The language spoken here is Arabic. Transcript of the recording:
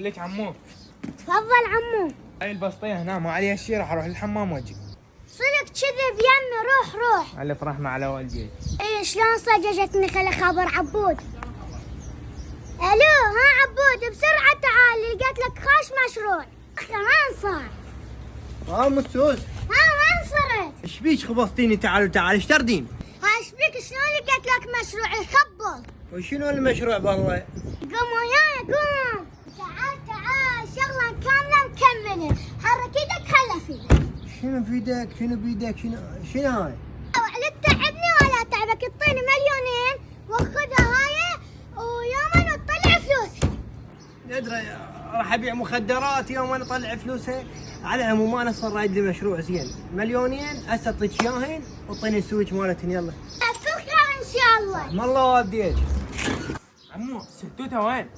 خليك عمو. تفضل عمو. هاي البسطية هنا ما عليها شي، راح اروح الحمام واجي. صدق كذب يمي، روح. الف رحمة على والديك. ايه شلون صججتني خلي خبر عبود. الو ها عبود بسرعة تعال، لقيت لك خاش مشروع. كمان صار. مسوس، وين صرت؟ ايش بيك خبصتيني؟ تعال ايش تردين؟ ايش بيك شلون لقيت لك مشروع يخبل؟ وشنو المشروع بالله؟ قوم وياي قوم. تعال شغلة كاملة مكملة، حرك ايدك خلى فيك. شنو بيدك شنو هاي؟ لا تتعبني ولا تعبك، اعطيني مليونين واخذها هاي ويوما وتطلع فلوسها. ادري راح ابيع مخدرات يوم انا اطلع فلوسها. على العموم انا صار رايد لي مشروع زين، مليونين هسه اعطيك اياهن واعطيني السويتش مالتهن. يلا كل خير ان شاء الله. ما الله وديك. عمو ستوته وين؟